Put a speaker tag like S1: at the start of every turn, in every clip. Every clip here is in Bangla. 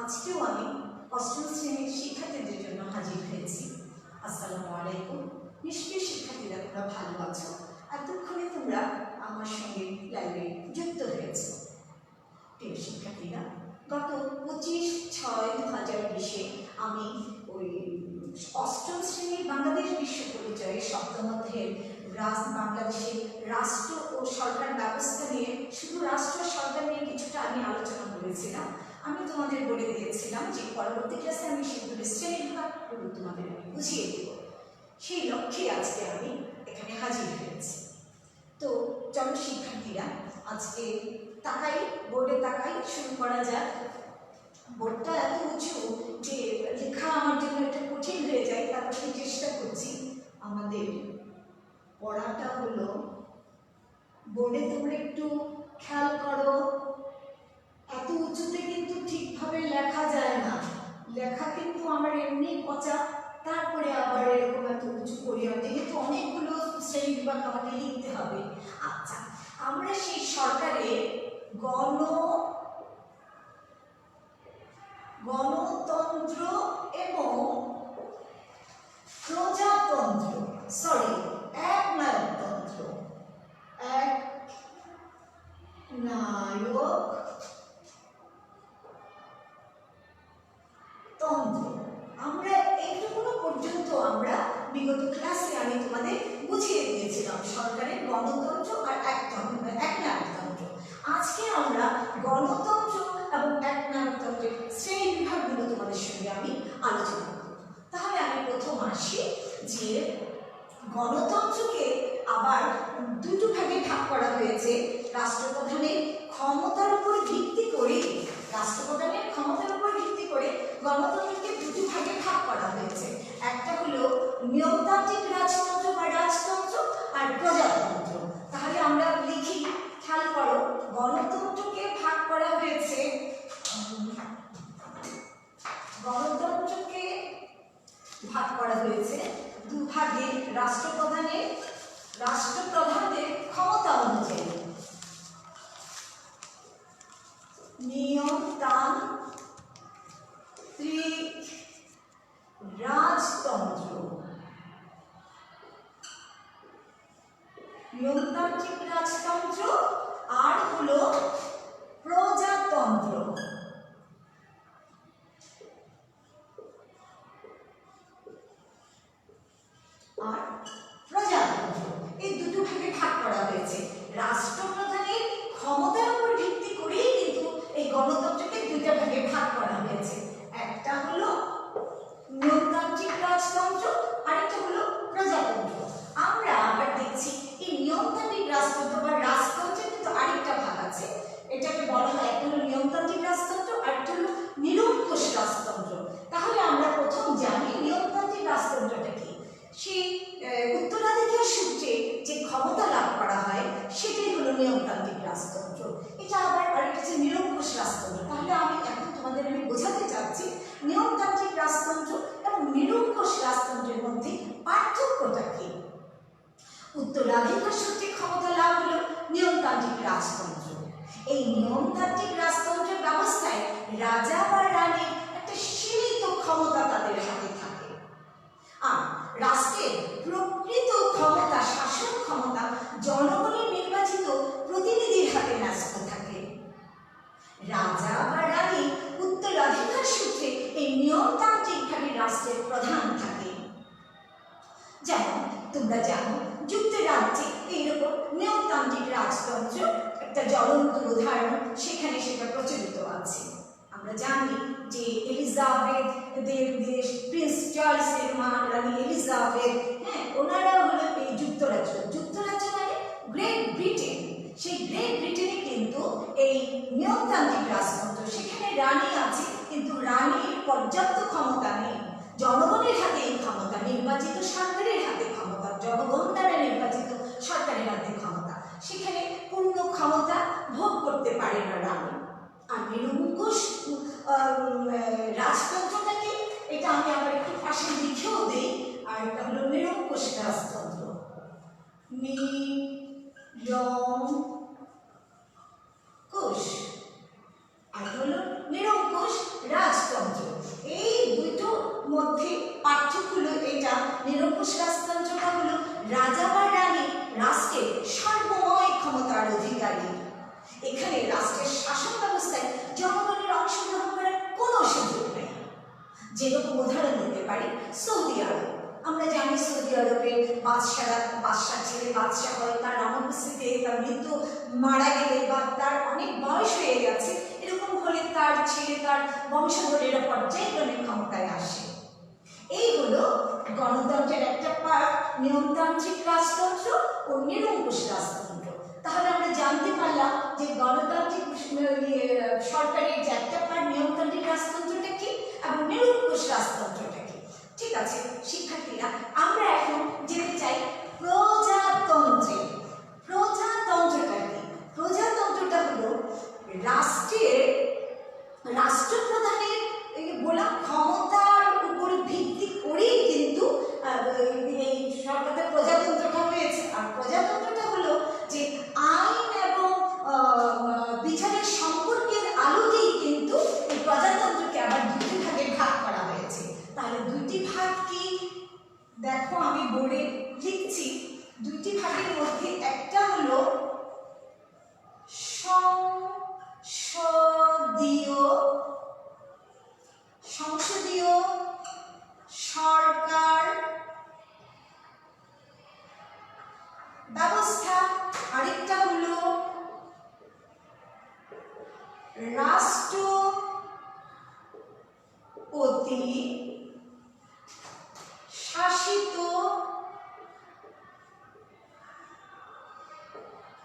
S1: আজকেও আমি অষ্টম শ্রেণীর শিক্ষার্থীদের জন্য হাজির হয়েছি। আসসালামু আলাইকুম। নিশ্চয়ই শিক্ষার্থীরা তোমরা ভালো আছো। এতক্ষণে তোমরা আমার সঙ্গে লাইভে যুক্ত হয়েছো। প্রিয় শিক্ষার্থীরা, গত 25/6/2020 আমি ওই অষ্টম শ্রেণীর বাংলাদেশ বিশ্ব পরিচয়ে সপ্তম অধ্যায়ের বাংলাদেশের রাষ্ট্র ও সরকার ব্যবস্থা নিয়ে, শুধু রাষ্ট্র সরকার নিয়ে কিছুটা আমি আলোচনা করেছিলাম। আমি তোমাদের বলে দিয়েছিলাম যে পরবর্তী ক্লাসে আমি সেগুলো শ্রেণীবিভাগগুলো তোমাদের আমি বুঝিয়ে দেব। সেই লক্ষ্যে আজকে আমি এখানে হাজির হয়েছি। তো চলো শিক্ষার্থীরা, আজকে তাকাই, বোর্ডে তাকাই, শুরু করা যাক। বোর্ডটা এত উঁচু যে লেখা আমার জন্য একটা কঠিন হয়ে যায়, তারপর আমি চেষ্টা করছি। আমাদের পড়াটা হলো বোর্ডে, তোমরা একটু খেয়াল করো, এত উঁচুতে কিন্তু ঠিকভাবে লেখা যায় না। লেখা কিন্তু আমার এমনি পচা, তারপরে আবার এরকম এত উঁচু করি, যেহেতু অনেকগুলো শ্রেণীবিভাগ আমাকে লিখতে হবে। আচ্ছা, আমরা সেই সরকারের গণতন্ত্র এবং প্রজাতন্ত্র, একনায়কতন্ত্র, তন্ত্র, আমরা এইটুকু পর্যন্ত আমরা বিগত ক্লাসে আমি তোমাদের বুঝিয়ে দিয়েছিলাম সরকারের গণতন্ত্র আর একনায়কতন্ত্র। আজকে আমরা গণতন্ত্র এবং একনায়কতন্ত্রের শ্রেণী বিভাগগুলো তোমাদের সঙ্গে আমি আলোচনা করব। তাহলে আমি প্রথম আসি যে গণতন্ত্রকে আবার দুটো ভাগে ভাগ করা হয়েছে। রাষ্ট্রপ্রধানের ক্ষমতার উপর ভিত্তি করে গণতন্ত্রকে দুটো ভাগে ভাগ করা হয়েছে। একটা হলো নিয়মতান্ত্রিক রাজতন্ত্র বা রাজতন্ত্র, আর প্রজাতন্ত্র। তাহলে আমরা লিখি, খেয়াল করো, গণতন্ত্রকে ভাগ করা হয়েছে দুভাগে। রাষ্ট্রপ্রধানদের ক্ষমতা অনুযায়ী নিয়মতান্ত্রিক রাজতন্ত্র, আর হলো প্রজাতন্ত্র। এই দুটো ভাগে ভাগ করা হয়েছে। রাষ্ট্রপ্রধানের ক্ষমতার উপর ভিত্তি করেই কিন্তু এই গণতন্ত্রকে দুইটা ভাগে ভাগ করা হয়েছে। একটা হলো নিয়মতান্ত্রিক রাজতন্ত্র, আরেকটা হলো প্রজাতন্ত্র। আমরা আবার দেখছি এই নিয়মতান্ত্রিক রাজতন্ত্র বা রাজতন্ত্রের কিন্তু আরেকটা ভাগ আছে। এটাকে বলা হয়, একটা হলো নিয়মতান্ত্রিক রাজতন্ত্র, আরেকটা হলো নিরঙ্কুশ রাজতন্ত্র। তাহলে আমরা প্রথম জানি নিয়মতান্ত্রিক রাজতন্ত্রটা কি। সেই উত্তরাধিকার সূত্রে যে ক্ষমতা লাভ করা হয় সেটাই হলো নিয়মতান্ত্রিক রাজতন্ত্র। এটা আবার আরেকটা হচ্ছে নিরঙ্কুশ রাজতন্ত্র। তাহলে আমি এখন তোমাদের বোঝাতে চাচ্ছি নিয়মতান্ত্রিক রাজতন্ত্র এবং নিরঙ্কুশ রাজতন্ত্রের মধ্যে পার্থক্যটা কি। উত্তরাধিকার সূত্রে ক্ষমতা লাভ হলো নিয়মতান্ত্রিক রাজতন্ত্র। এই নিয়মতান্ত্রিক রাজতন্ত্রের ব্যবস্থায় রাজা বা রানীর একটা সীমিত ক্ষমতা তাদের হাতে থাকে, আর রাষ্ট্রের প্রকৃত ক্ষমতা, শাসন ক্ষমতা জনগণের নির্বাচিত প্রতিনিধির হাতে ন্যস্ত থাকে। রাজা বা রানী উত্তরাধিকার সূত্রে এই নিয়মতান্ত্রিকভাবে রাষ্ট্রের প্রধান থাকে। যেমন তোমরা জানো, যুক্তরাজ্যে এইরকম নিয়মতান্ত্রিক রাজতন্ত্র একটা জ্বলন্ত উদাহরণ, সেখানে সেটা প্রচলিত আছে। আমরা জানি যে এলিজাবেথদের দেশ, প্রিন্স চার্লসের মা রানী এলিজাবেথ, ওনারা হলো এই যুক্তরাজ্য মানে গ্রেট ব্রিটেন। সেই গ্রেট ব্রিটেনে কিন্তু এই নিয়মতান্ত্রিক রাজতন্ত্র, সেখানে রানী আছে কিন্তু রানীর পর্যাপ্ত ক্ষমতা নেই। জনগণের হাতে এই ক্ষমতা, নির্বাচিত সরকারের হাতে ক্ষমতা, জনগণ দ্বারা নির্বাচিত সরকারের হাতে ক্ষমতা, সেখানে পূর্ণ ক্ষমতা ভোগ করতে পারে না রানী। আর নিরঙ্কুশ রাজতন্ত্রটাকে, এটা আমি আবার একটু পাশে লিখেও দিই, আর এটা হলো নিরঙ্কুশ রাজতন্ত্র। নিরঙ্কুশ আর হলো নিরঙ্কুশ রাজতন্ত্র। অধিকারী। এখানে রাষ্ট্রের শাসন ব্যবস্থায় জনগণের অংশগ্রহণ করার কোনো সুযোগ নেই। যেরকম উদাহরণ দিতে পারি সৌদি আরব। আমরা জানি সৌদি আরবের বাদশাহ ছেলে বাদশাহ হয়, তার অনুপস্থিতিতে তার মৃত্যু মারা গেলে বা তার অনেক বয়স হয়ে গেছে, এরকম হলে তার ছেলে তার বংশধরেরা পর্যায়ক্রমে ক্ষমতায় আসে। এই হলো গণতন্ত্রের একটা পার্ট, নিয়মতান্ত্রিক রাজতন্ত্র ও নিরঙ্কুশ রাজতন্ত্র। তাহলে আমরা জানতে পারলাম যে গণতান্ত্রিক সরকারের যে একটা পার্ট নিয়মতান্ত্রিক রাজতন্ত্রটা কি এবং নিরঙ্কুশ রাজতন্ত্রটা কি। ঠিক আছে শিক্ষার্থীরা, আমরা এখন যেতে চাই প্রজাতন্ত্রে। প্রজাতন্ত্রটা কি? প্রজাতন্ত্রটা হলো রাষ্ট্রপ্রধানের বলা ক্ষমতার উপর ভিত্তি করেই কিন্তু এই সরকারের প্রজাতন্ত্রটা হয়েছে। আর প্রজাতন্ত্রটা হলো যে আইন এবং বিচারের সম্পর্কের আলোকেই কিন্তু এই প্রজাতন্ত্রকে আবার দুটি ভাগে ভাগ করা হয়েছে। তাহলে দুইটি ভাগ কি? দেখো আমি বোর্ডে লিখছি। দুইটি ভাগের মধ্যে একটা হলো সংসদীয় সরকার ব্যবস্থা, আরেকটা হলো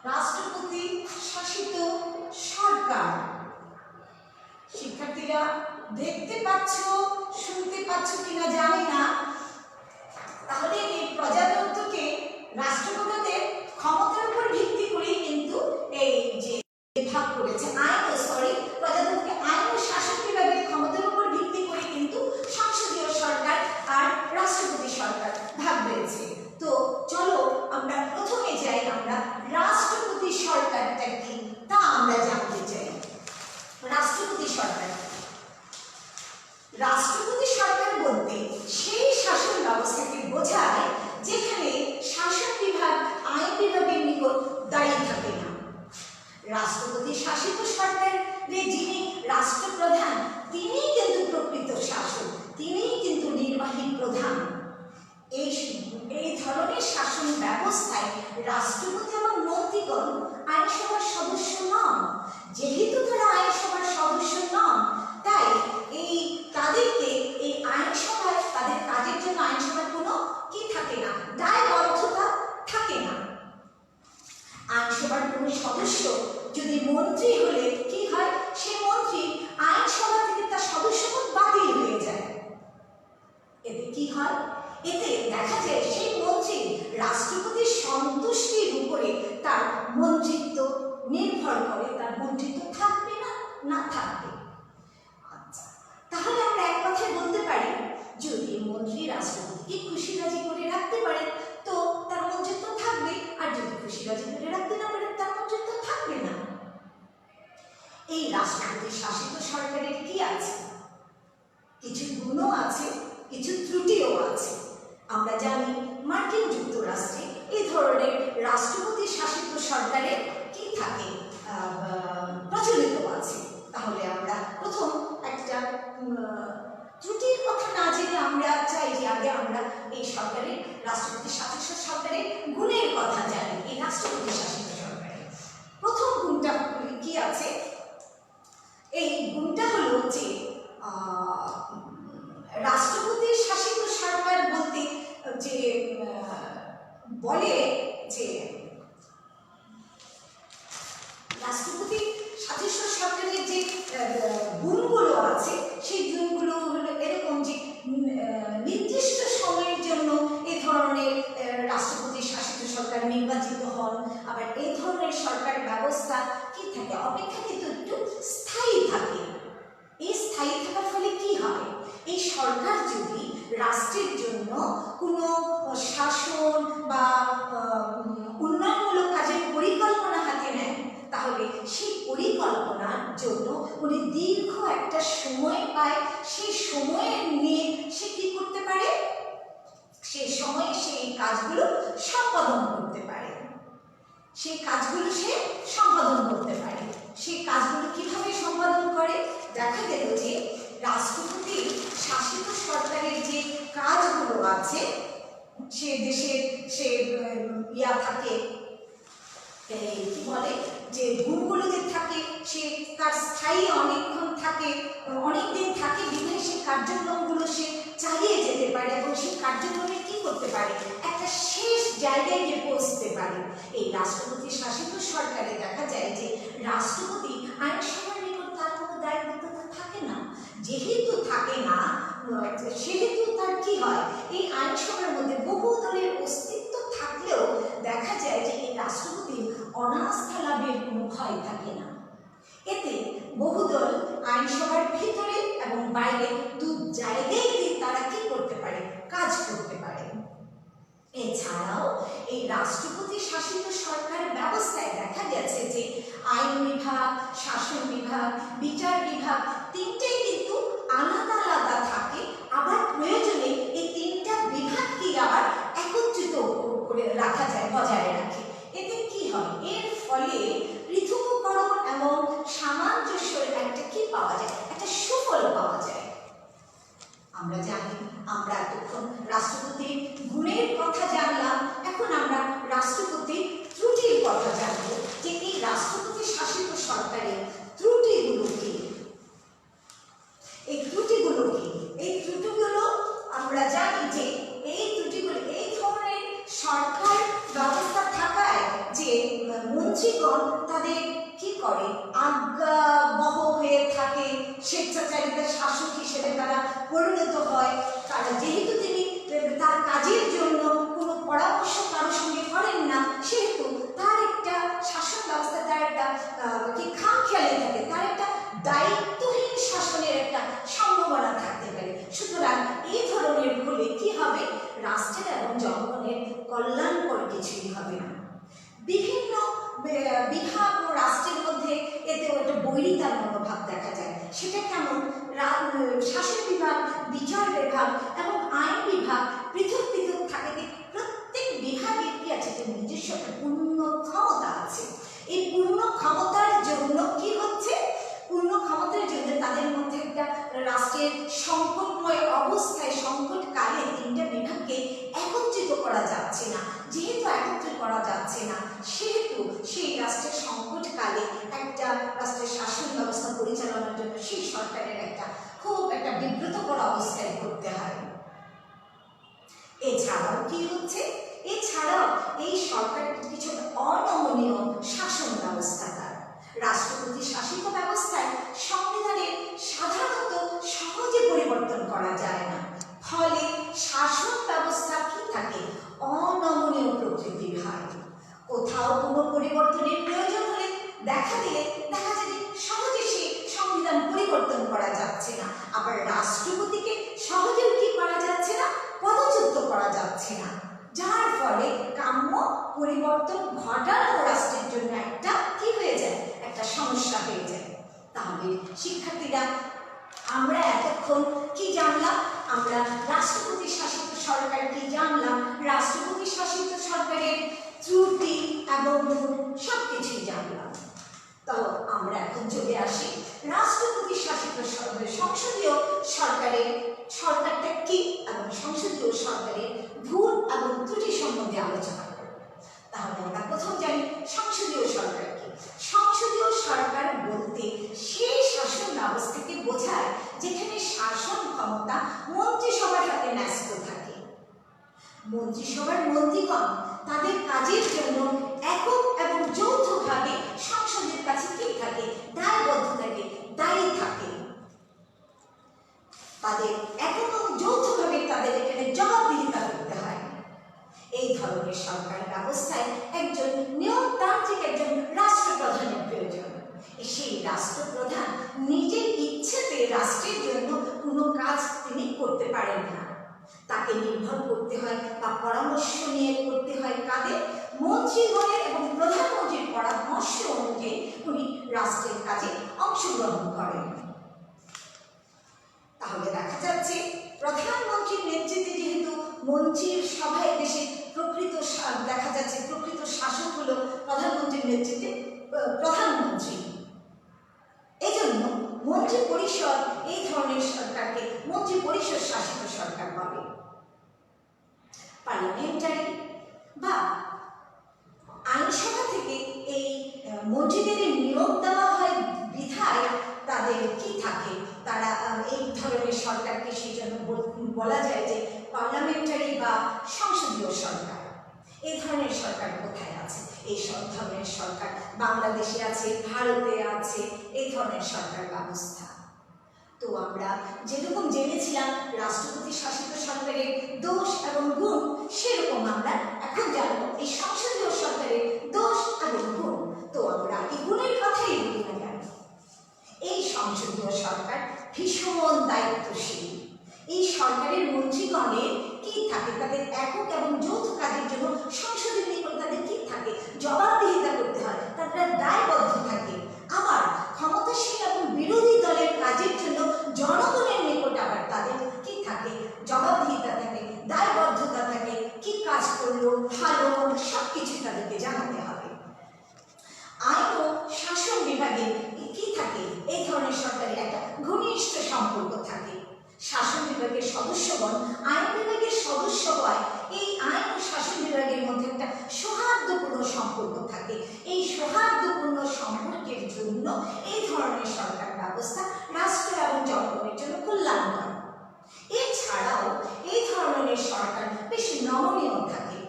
S1: রাষ্ট্রপতি শাসিত সরকার। শিক্ষার্থীরা দেখতে পাচ্ছ, শুনতে পাচ্ছ কিনা জানি না। তাহলে এই প্রজাতন্ত্রকে রাষ্ট্রপতিদের ক্ষমতার উপর ভিত্তি করে কিন্তু এই যে ভাগ করেছে প্রজাতন্ত্রকে আইন ও শাসন বিভাগের ক্ষমতার উপর ভিত্তি করে কিন্তু সংসদীয় সরকার আর রাষ্ট্রপতি সরকার ভাগ হয়েছে। তো চলো আমরা প্রথমে যাই, আমরা রাষ্ট্রপতি সরকারটা কি তা আমরা জানতে চাই। রাষ্ট্রপতি সরকার বলতে সেই শাসন ব্যবস্থাকে বোঝায় যেখানে শাসন বিভাগ আইন বিভাগের নিকট দায়ী থাকে না। রাষ্ট্রপতি শাসিত সরকারের যিনি রাষ্ট্রপ্রধান, তিনিই কিন্তু প্রকৃত শাসক, তিনিই কিন্তু নির্বাহী প্রধান। এই ধরনের শাসন ব্যবস্থায় রাষ্ট্রপতি এবং মন্ত্রীগণ আইনসভার সদস্য নন। যেহেতু তারা আইনসভার সদস্য নন, তাই তাদেরকে এই আইনসভায় তাদের কাজের জন্য আইনসভার কোনো কি থাকে না, দায়বদ্ধতা থাকে না। আইনসভার কোনো সদস্য যদি মন্ত্রী হলে কি হয়, সেই মন্ত্রী আইনসভা থেকে তার সদস্যপদ বাতিল হয়ে যায়। এতে কি হয়? এতে দেখা যায় সেই মন্ত্রী রাষ্ট্রপতির সন্তুষ্টির উপরে তার মন্ত্রিত্ব নির্ভর করে, তার মন্ত্রিত্ব থাকবে না থাকবে। আচ্ছা, তাহলে আমরা এক কথায় বলতে পারি, যদি মন্ত্রী রাষ্ট্রপতিকে খুশি রাজি করে রাখতে পারে তো তার মন্ত্রিত্ব থাকবে, আর যদি খুশি রাজি করে রাখতে না পারে তার মন্ত্রিত্ব থাকবে না। এই রাষ্ট্রপতি শাসিত সরকারের কি আছে? কিছু গুণও আছে, কিছু ত্রুটিও আছে। আমরা জানি মার্কিন যুক্তরাষ্ট্রে এই ধরনের রাষ্ট্রপতি শাসিত সরকারে কি থাকে, প্রচলিত আছে। তাহলে আমরা প্রথম একটা ত্রুটির কথা না জেনে আমরা চাই যে আগে আমরা এই সরকারের রাষ্ট্রপতি শাসিত সরকারের গুণের কথা জানি। এই রাষ্ট্রপতি শাসিত সরকারের প্রথম গুণটা কি আছে? এই গুণটা হলো যে রাষ্ট্রপতি শাসিত সরকার বলতে যে বলে যে রাষ্ট্রপতি শাসিত সরকারের যে গুণগুলো আছে সেই গুণগুলো হলো এরকম যে নির্দিষ্ট সময়ের জন্য এ ধরনের রাষ্ট্রপতি শাসিত সরকার নির্বাচিত হন। আবার এই ধরনের সরকার ব্যবস্থা কি থাকে, অপেক্ষাকৃত একটু স্থায়ী থাকে। এই স্থায়ী থাকার ফলে কি হয়, এই সরকার যদি রাষ্ট্রের জন্য কোনো শাসন বা উন্নয়নমূলক কাজের পরিকল্পনা হাতে নেন, তাহলে সেই পরিকল্পনার জন্য উনি দীর্ঘ একটা সময় পায়। সেই সময় নিয়ে সে কি করতে পারে, সেই সময়ে সেই কাজগুলো সম্পাদন করতে পারে। সেই কাজগুলো সে সম্পাদন করতে পারে। সেই কাজগুলো কিভাবে সম্পাদন করে? দেখা গেল যে রাষ্ট্রপতি শাসিত সরকারের যে কাজগুলো আছে, সে দেশের সে থাকে কি বলে যে গুণগুলো যে থাকে, সে তার স্থায়ী অনেকক্ষণ থাকে, অনেকদিন থাকে, বিধায় সে কার্যক্রমগুলো সে চালিয়ে যেতে পারে এবং সেই কার্যক্রমে কি করতে পারে, একটা শেষ জায়গায় গিয়ে পৌঁছতে পারে। এই রাষ্ট্রপতি শাসিত সরকারে দেখা যায় যে রাষ্ট্রপতি আইনসভার নিকট তার কোনো দায়বদ্ধতা থাকে না। যেহেতু থাকে না, সেহেতু তার কি হয়, এই আইনসভার মধ্যে বহু দলের অস্তিত্ব থাকলেও দেখা যায় যে এই রাষ্ট্রপতির অনাস্থা লাভের কোনো ভয় থাকে না। এতে বহুদল আইনসভার ভিতরে এবং বাইরে দু জায়গায় তারা কি করতে পারে, কাজ করতে পারে। এছাড়াও এই রাষ্ট্রপতি শাসিত সরকার ব্যবস্থায় দেখা গেছে যে আইন বিভাগ, শাসন বিভাগ, বিচার বিভাগ তিনটেই কিন্তু আলাদা আলাদা থাকে। আবার প্রয়োজনে এই তিনটা বিভাগকে আবার একত্রিত করে রাখা যায়, বজায় রাখে। এতে কি হয়, এর ফলে পৃথকীকরণ এবং সামঞ্জস্যের একটা কি পাওয়া যায়, একটা সুফল পাওয়া যায়। আমরা জানি, আমরা এতক্ষণ রাষ্ট্রপতির গুণের কথা জানলাম, এখন আমরা রাষ্ট্রপতির ত্রুটির কথা জানবো যে এই রাষ্ট্রপতি শাসিত সরকারের ত্রুটিগুলো কি। এই ত্রুটিগুলো কি? এই ত্রুটিগুলো আমরা জানি যে এই ত্রুটিগুলো, এই ধরনের সরকার ব্যবস্থা থাকায় যে মন্ত্রীগণ তাদের কি করে, আজ্ঞাবহ হয়ে থাকে, স্বেচ্ছাচারিতা শাসক হিসেবে তারা পরিণত হয়। তারা যেহেতু তিনি তার কাজের জন্য কোনো পরামর্শ কারোর সঙ্গে করেন না, সেহেতু তার একটা শাসন ব্যবস্থা, তার একটা কি খামখেয়ালি থাকে, তার একটা দায়িত্বহীন শাসনের একটা সম্ভাবনা থাকতে পারে। সুতরাং এই ধরনের হলে কি হবে, রাষ্ট্রের এবং জনগণের কল্যাণকর কিছুই হবে না। বিভিন্ন বিভাগ ও রাষ্ট্রের মধ্যে এতেও একটা বৈরিতার মনোভাব দেখা যায়। সেটা কেমন, শাসন বিভাগ, বিচার বিভাগ এবং আইন বিভাগ পৃথক পৃথক থাকে। প্রত্যেক বিভাগের কি আছে, নিজস্ব একটা পূর্ণ ক্ষমতা আছে। এই পূর্ণ ক্ষমতার জন্য কি হচ্ছে, পূর্ণ ক্ষমতার জন্য তাদের মধ্যে একটা রাষ্ট্রের সংকটময় অবস্থায়, সংকটকালে তিনটা বিভাগকে একত্রিত করা যাচ্ছে না। যেহেতু একত্রিত করা যাচ্ছে না, সেহেতু সেই রাষ্ট্রের সংকটকালে একটা রাষ্ট্রের শাসন ব্যবস্থা পরিচালনার জন্য সেই সরকারের খুব একটা বিব্রতকর অবস্থায় পড়তে হয়। এছাড়াও কি হচ্ছে, এছাড়াও এই সরকারের কিছু অনমনীয় শাসন ব্যবস্থা। তার রাষ্ট্রপতি শাসিত ব্যবস্থায় সংবিধানের সাধারণত সহজে পরিবর্তন করা যায় না। ফলে শাসন ব্যবস্থা কি থাকে, অনমনীয় প্রকৃতির হয়। কোথাও কোনো পরিবর্তনের প্রয়োজন হলে দেখা যায় সহজে সে সংবিধান পরিবর্তন করা যাচ্ছে না। আবার রাষ্ট্রপতিকে সহজেও কি করা যাচ্ছে না, পদচ্যুত করা যাচ্ছে না। যার ফলে কাম্য পরিবর্তন ঘটানো রাষ্ট্রের জন্য একটা কি হয়ে যায়, একটা সমস্যা হয়ে যায়। তাহলে শিক্ষার্থীরা, আমরা এতক্ষণ কি জানলাম, আমরা রাষ্ট্রপতি শাসিত সরকার কি জানলাম, রাষ্ট্রপতি শাসিত সরকারের ত্রুটি এবং সবকিছুই জানলাম। তো আমরা এখন চলে আসি রাষ্ট্রপতি শাসিত সংসদীয় সরকারটা কি এবং সংসদীয় সরকারের ভুল এবং ত্রুটি সম্বন্ধে আলোচনা করব। তাহলে আমরা প্রথম জানি সংসদীয় সরকার কি। সংসদীয় সরকার বলতে সেই শাসন ব্যবস্থাকে বোঝায় যেখানে শাসন ক্ষমতা মন্ত্রিসভার হাতে ন্যস্ত থাকে। মন্ত্রিসভার মন্ত্রীগণ তাদের কাজের জন্য একক এবং যৌথভাবে সংসদের কাছে কি থাকে, দায়বদ্ধ থাকে, দায়ী থাকে। তাদের একক এবং যৌথভাবে তাদের এখানে জবাবদিহিতা করতে হয়। এই ধরনের সরকার ব্যবস্থায় একজন নিয়মতান্ত্রিক, একজন রাষ্ট্রপ্রধানের প্রয়োজন। সেই রাষ্ট্রপ্রধান নিজের ইচ্ছেতে রাষ্ট্রের জন্য কোনো কাজ তিনি করতে পারেন না। তাকে নির্ভর করতে হয় বা পরামর্শ নিয়ে করতে হয় কাদের, মন্ত্রীগণের এবং প্রধানমন্ত্রীর পরামর্শ অনুযায়ী উনি রাষ্ট্রের কাজে অংশগ্রহণ করেন। তাহলে দেখা যাচ্ছে প্রধানমন্ত্রীর নেতৃত্বে যেহেতু মন্ত্রীর সভায় দেশে প্রকৃত দেখা যাচ্ছে প্রকৃত শাসক হল হলো প্রধানমন্ত্রীর নেতৃত্বে প্রধানমন্ত্রী। এজন্য মন্ত্রী পরিষদ এই ধরনের সরকারকে মন্ত্রী পরিষদ শাসিত সরকার বলে। পার্লামেন্টারি বা আইনসভা থেকে এই মন্ত্রীদের নিয়োগ দেওয়া হয় বিধায় তাদের কি থাকে, তারা এই ধরনের সরকারকে সেই জন্য বলা যায় যে পার্লামেন্টারি বা সংসদীয় সরকার। এই ধরনের সরকার কোথায় আছে? এই সব ধরনের সরকার বাংলাদেশে আছে, ভারতে আছে এই ধরনের সরকার ব্যবস্থা। তো আমরা যেরকম জেনেছিলাম রাষ্ট্রপতি শাসিত সরকারের দোষ এবং গুণ, সেরকম আমরা এখন জানবো এই সংসদীয় সরকারের দোষ এবং গুণ। তো আমরা এই গুণের কথাই বলি না কেন, এই সংসদীয় সরকার ভীষণ দায়িত্বশীল। এই সরকারের মন্ত্রীগণের কি থাকে, তাদের একক এবং যৌথ কাজের জন্য সংসদের নিকট তাদের কি থাকে, জবাবদিহিতা করতে হয়, তারা দায়বদ্ধ থাকে। আবার ক্ষমতাসীন এবং বিরোধী দলের কাজের জন্য জনগণের নিকট আবার তাদের কি থাকে, জবাবদিহিতা থাকে, দায়বদ্ধতা থাকে, কি কাজ করলো ভালো সবকিছু তাদেরকে জানাতে হবে। আইন ও শাসন বিভাগে কি থাকে, এই ধরনের সরকারের একটা ঘনিষ্ঠ সম্পর্ক থাকে। শাসন বিভাগের সদস্যগণ আইন বিভাগের সদস্য হয়, এই আইন ও শাসন বিভাগের মধ্যে একটা সৌহার্দ্যপূর্ণ সম্পর্ক থাকে। এই সৌহার্দ্যপূর্ণ সম্পর্কের জন্য এই ধরনের সরকার ব্যবস্থা রাষ্ট্র এবং জনগণের জন্য কল্যাণকর। এছাড়াও এই ধরনের সরকার বেশ নমনীয় থাকে।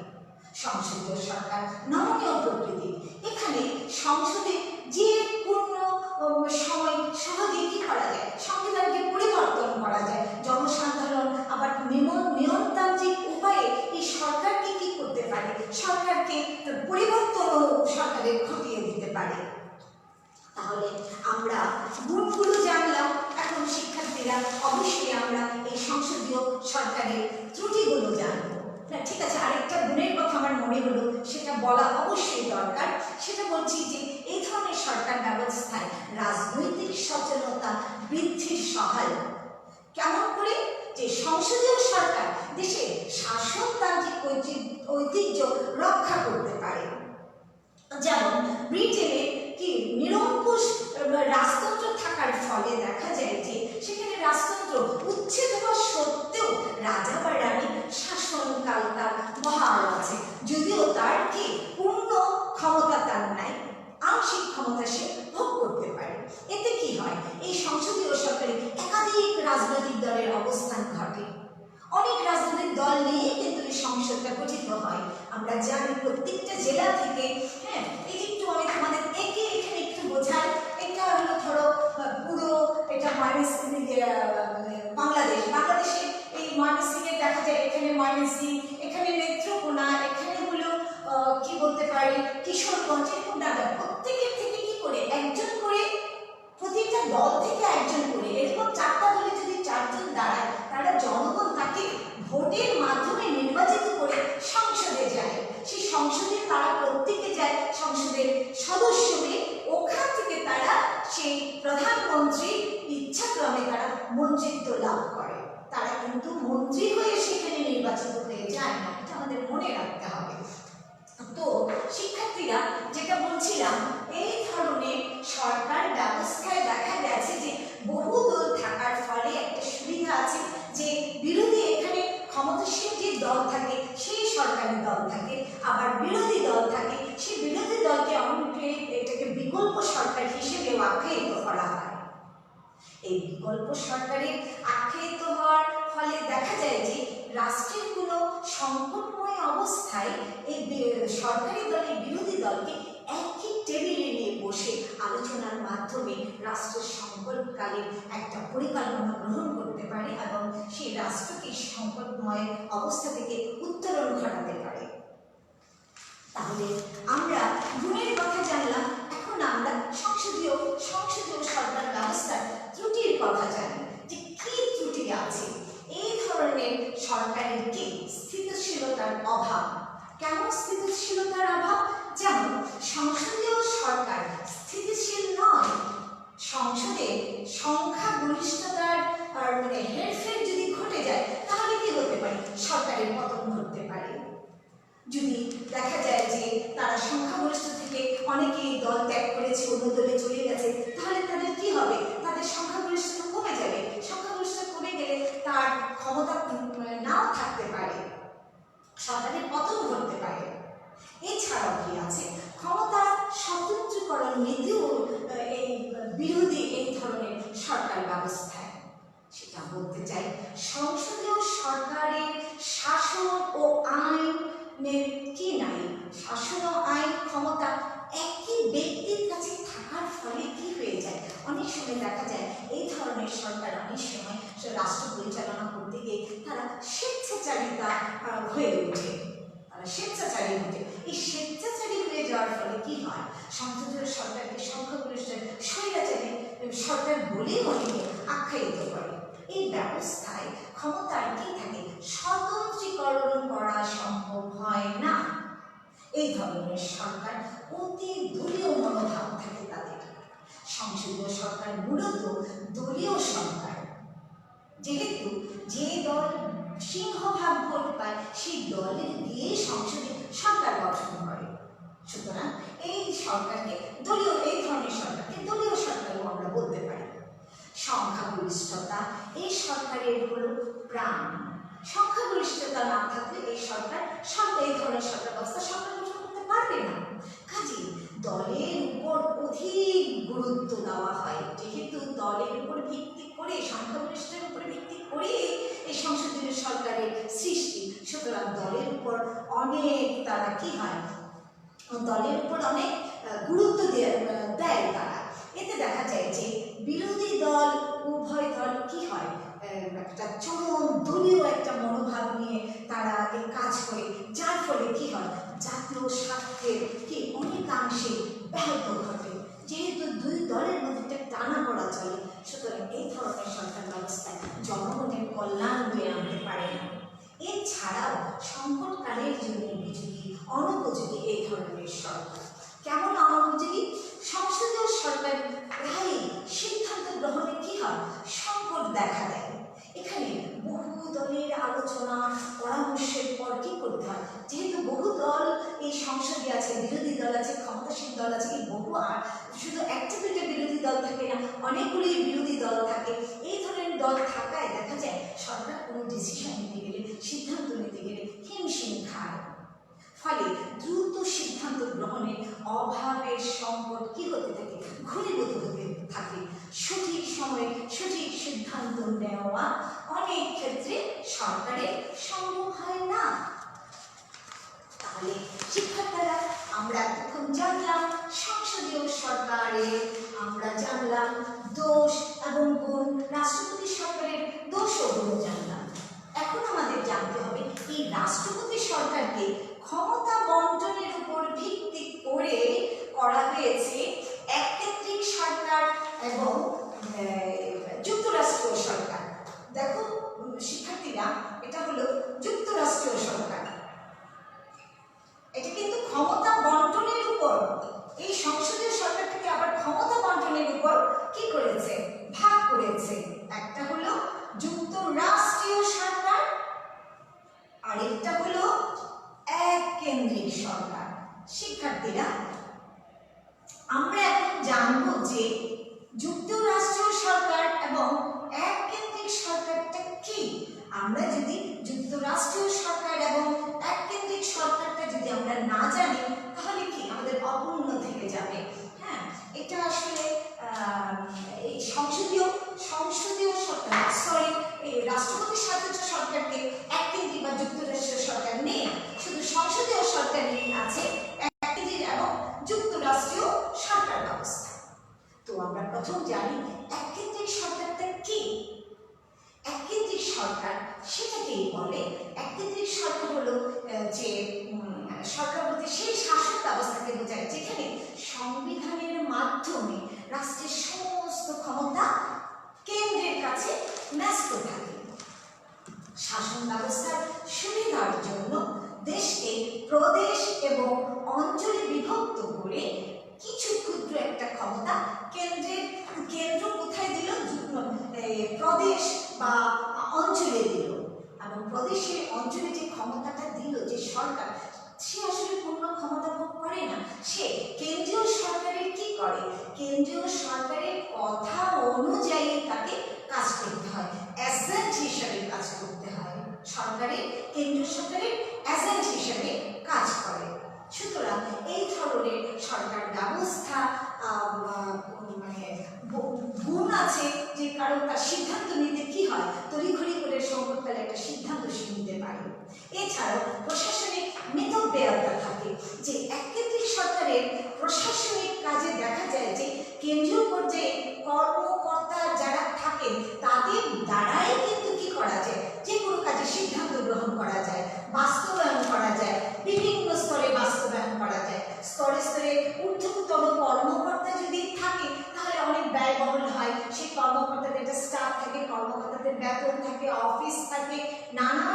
S1: সংসদীয় সরকার নমনীয় প্রকৃতির। এখানে সংসদে যে কোনো সময় সহজে কি করা যায়, সংবিধানকে পরিবর্তন করা যায়। জনসাধারণ আবার নিয়মতান্ত্রিক উপায়ে এই সরকারকে কি করতে পারে, সরকারকে পরিবর্তন সরকারের ঘটিয়ে দিতে পারে। তাহলে আমরা গুণগুলো জানলাম, এখন শিক্ষার্থীরা অবশ্যই আমরা এই সংসদীয় সরকারের ত্রুটিগুলো জানবো। ঠিক আছে, আরেকটা গুণের কথা আমার মনে হলো, সেটা বলা অবশ্যই দরকার। সেটা বলছি যে এই ধরনের সরকার ব্যবস্থায় রাজনৈতিক সচেতনতা বৃদ্ধির সহায়ক। কেমন করে? যে সংসদীয় সরকার দেশের শাসনতান্ত্রিক ঐতিহ্য রক্ষা করতে পারে। যেমন ব্রিটেনে কি নিরঙ্কুশ রাজতন্ত্র থাকার ফলে দেখা যায় যে সেখানে রাজতন্ত্র উচ্ছেদ হওয়া সত্ত্বেও রাজা বা রানী শাসনকাল তার বহাল আছে, যদিও তার কি পূর্ণ ক্ষমতা তার নাই, আংশিক ক্ষমতা সে ভোগ করতে পারে। এতে কি হয়, এই সংসদীয় সরকারে একাধিক রাজনৈতিক দলের অবস্থান ঘটে। অনেক রাজনৈতিক দল নিয়ে কিন্তু এই সংসদটা গঠিত হয়। আমরা জানি প্রত্যেকটা জেলা থেকে, হ্যাঁ, এই যে একটু আমি তোমাদের একে এখানে একটু বোঝাই। এটা হলো ধরো পুরো এটা বাংলাদেশে এই ময়মনসিংহে দেখা যায়, এখানে ময়মনসিংহ, এখানে নেত্রকোনা, এখানে হলো কি বলতে পারি কিশোরগঞ্জ, এরকম দাদা প্রত্যেকের থেকে কি করে একজন করে, প্রতিটা দল থেকে একজন করে, এরকম চারটা দলে যদি চারজন দাঁড়ায়, তারা জনগণ তাকে ভোটের মাধ্যমে নির্বাচিত করে সংসদে যায়। সেই সংসদে তারা প্রত্যেকে যায় সংসদের সদস্য হয়ে, ওখান থেকে তারা সেই প্রধানমন্ত্রী ইচ্ছাক্রমে তারা মন্ত্রিত্ব লাভ করে। তারা কিন্তু মন্ত্রী হয়ে সেখানে নির্বাচিত হয়ে যায় না, এটা আমাদের মনে রাখতে হবে। তো শিক্ষার্থীরা যেটা বলছিলাম, এই ধরনের সরকার ব্যবস্থায় দেখা গেছে যে বহু দল থাকার ফলে একটা সুবিধা আছে যে বিরোধী এখানে ক্ষমতাসীন যে দল থাকে সেই সরকারি দল থাকে, আবার বিরোধী দল থাকে, সেই বিরোধী দলকে অনেকে এটাকে বিকল্প সরকার হিসেবে আখ্যায়িত করা হয়। এই বিকল্প সরকারের আখ্যায়িত হওয়ার ফলে দেখা যায় যে রাষ্ট্রের কোনো সংকটময় অবস্থায় এই সরকারি দলের বিরোধী দলকে একই টেবিলে নিয়ে বসে আলোচনার মাধ্যমে রাষ্ট্রের সংকটকালে একটা পরিকল্পনা গ্রহণ করতে পারে এবং সেই রাষ্ট্রকে সংকটময় অবস্থা থেকে উত্তরণ ঘটাতে পারে। তাহলে আমরা গুণের কথা জানলাম, এখন আমরা সংসদীয় সরকার ব্যবস্থার ত্রুটির কথা জানি, যে কি ত্রুটি আছে। এই ধরনের সরকারের কি স্থিতিশীলতার অভাব। কেমন স্থিতিশীলতার অভাব? যেমন সংসদীয় সরকার স্থিতিশীল নয়, সংসদে সংখ্যাগরিষ্ঠতার হেরফের যদি ঘটে যায় তাহলে কি হতে পারে, সরকারের পতন ঘটতে পারে। যদি দেখা যায় যে তারা সংখ্যাগরিষ্ঠ নীতিও এই বিরোধী এই ধরনের সরকার ব্যবস্থায়। সেটা বলতে চাই, সংসদীয় সরকারের শাসন ও আইনের কি নাই, শাসন ও আইন ক্ষমতা একই ব্যক্তির কাছে থাকার ফলে কি হয়ে যায়, অনেক সময় দেখা যায় এই ধরনের সরকার অনেক সময় রাষ্ট্র পরিচালনা করতে গিয়ে তারা স্বেচ্ছাচারিতা হয়ে ওঠে, স্বেচ্ছাচারী ওঠে। এই স্বেচ্ছাচারী হয়ে যাওয়ার ফলে কি হয়, সংসদীয় সরকারকে সংখ্যাগরিষ্ঠ স্বৈরাচারী সরকার বলেই অনেকে আখ্যায়িত করে। এই ব্যবস্থায় ক্ষমতার কি থাকে, স্বতন্ত্রীকরণ করা সম্ভব হয় না। এই ধরনের সরকার অতি দলীয় মনোভাব থাকে তাদের। সংসদীয় সরকার মূলত দলীয় সরকার, যেহেতু যে দল সিংহভাগ ভোট পায় সেই দলের দিয়ে সংসদে সরকার গঠন করে, সুতরাং এই সরকারকে দলীয়, এই ধরনের সরকারকে দলীয় সরকারও আমরা বলতে পারি। সংখ্যাগরিষ্ঠতা এই সরকারের হলো প্রাণ। সংখ্যাগরিষ্ঠতা না থাকলে এই সরকার এই ধরনের সরকার ব্যবস্থা সরকার গঠন করতে পারবে না। কাজে দলের উপর অধিক গুরুত্ব দেওয়া হয়, যেহেতু দলের উপর ভিত্তি করে, সংখ্যাগরিষ্ঠের উপর ভিত্তি করে এই সংসদীয় সরকারের সৃষ্টি, সুতরাং দলের উপর অনেক তারা কি হয়, দলের উপর অনেক গুরুত্ব দেয় তারা। এতে দেখা যায় যে বিরোধী দল উভয় দল কি হয়, একটা চরম দলীয় একটা মনোভাব নিয়ে তারা এই কাজ করে, যার ফলে কি হয়, জাতীয় স্বার্থের কি অনেকাংশে ব্যাহত ঘটে। যেহেতু দুই দলের মধ্যে একটা টানাপোড়া চলে, সুতরাং এই ধরনের সরকার ব্যবস্থায় জনগণের কল্যাণ বয়ে আনতে পারে না। এছাড়াও সংকটকালের জন্য উপযোগী, অনুপযোগী এই ধরনের সরকার। কেমন অনুপযোগী? সংসদীয় সরকার প্রায় সিদ্ধান্ত গ্রহণে কি হয়, সংকট দেখা দেয়। এখানে বহু দলের আলোচনা পরামর্শের পর কি করতে হয়, যেহেতু বহু দল এই সংসদে আছে, বিরোধী দল আছে, ক্ষমতাসীন দল আছে, এই বহু, আর শুধু একটা দুইটা বিরোধী দল থাকে না, অনেকগুলি বিরোধী দল থাকে। এই ধরনের দল থাকায় দেখা যায় সরকার কোনো ডিসিশন নিতে গেলে, সিদ্ধান্ত নিতে গেলে হিমশিম খায়। ফলে দ্রুত সিদ্ধান্ত গ্রহণের অভাবের সংকট কি হতে থাকে, ঘনীভূত হতে থাকে। সঠিক সময়ে সঠিক সিদ্ধান্ত নেওয়া অনেক ক্ষেত্রে সরকারের সম্ভব হয় না। তাহলে শিক্ষার্থীরা আমরা এতক্ষণ জানলাম সংসদীয় সরকারের, আমরা জানলাম দোষ এবং গুণ, রাষ্ট্রপতি সরকারের দোষ ও গুণ জানলাম। এখন আমাদের জানতে হবে এই রাষ্ট্রপতি সরকারকে ক্ষমতা বন্টনের উপর ভিত্তি করে করা হয়েছে এককেন্দ্রিক সরকার এবং যুক্তরাষ্ট্রীয় সরকার। দেখো শিক্ষার্থীরা, এটা হলো যুক্তরাষ্ট্রীয় সরকার। এটা কিন্তু ক্ষমতা বন্টনের উপর, এই সংসদীয় সরকারটাকে আবার ক্ষমতা বন্টনের উপর কি করেছে, ভাগ করেছে। একটা হলো যুক্তরাষ্ট্রীয় সরকার, আরেকটা হলো এককেন্দ্রিক সরকার। শিক্ষার্থীরা, আমরা এখন জানবো যে যুক্তরাষ্ট্রীয় সরকার এবং এককেন্দ্রিক সরকারটা কি। আমরা যদি যুক্তরাষ্ট্রীয় সরকার এবং এককেন্দ্রিক সরকারটা যদি আমরা না জানি, তাহলে কি আমাদের অপূর্ণ থেকে যাবে। হ্যাঁ, এটা আসলে এই সংসদীয় সরকার, এই রাষ্ট্রপতি শাসিত সরকারকে এককেন্দ্রিক বা যুক্তরাষ্ট্রীয় সরকার নেই, শুধু সংসদীয় সরকার নিয়ে আছে এককেন্দ্রিক এবং যুক্তরাষ্ট্রীয় সরকার ব্যবস্থা। তো আমরা প্রথম জানি এককেন্দ্রিক সরকারটা কি। এককেন্দ্রিক সরকার সেটাকেই বলে। এককেন্দ্রিক সরকার হলো যে সরকার বলতে সেই শাসন ব্যবস্থাকে বোঝায় যেখানে সংবিধানের মাধ্যমে রাষ্ট্রের সমস্ত ক্ষমতা কেন্দ্রের কাছে ন্যস্ত থাকে। শাসন ব্যবস্থার সুবিধার জন্য দেশকে প্রদেশ এবং অঞ্চলে বিভক্ত করে কিছু ক্ষুদ্র একটা ক্ষমতা কেন্দ্র কোথায় দিল, প্রদেশ বা অঞ্চলে দিল। এবং প্রদেশে অঞ্চলে যে ক্ষমতাটা দিল যে সরকার, সে আসলে পূর্ণ ক্ষমতা ভোগ করে না। সে কেন্দ্রীয় সরকারের কি করে, কেন্দ্রীয় সরকারের কথা অনুযায়ী তাকে কাজ করতে হয়, এজেন্ট হিসেবে কাজ করতে হয়। কেন্দ্রীয় সরকারের এজেন্ট হিসেবে কাজ করে। সুতরাং এই ধরনের সরকার ব্যবস্থা আছে যে কারণ তার সিদ্ধান্ত নিতে কি হয়, তড়িঘড়ি করে সংকটকালে একটা সিদ্ধান্ত সে নিতে পারে। এছাড়াও প্রশাসনিক মিতব্যয়তা থাকে, যে এককেন্দ্রিক সরকারের প্রশাসনিক কাজে দেখা যায় যে কেন্দ্রীয় পর্যায়ে কর্মকর্তা যারা থাকেন তাদের দ্বারাই কিন্তু কি করা যায়, যে কোনো কাজে সিদ্ধান্ত গ্রহণ করা যায়, বাস্তবায়ন করা যায়, বিভিন্ন স্তরে বাস্তবায়ন করা যায়। স্তরে স্তরে ঊর্ধ্বতন কর্মকর্তা যদি থাকে তাহলে অনেক ব্যয়বহুল হয়, সেই কর্মকর্তাদের একটা স্টাফ থাকে, কর্মকর্তাদের বেতন থাকে, অফিস থাকে, নানা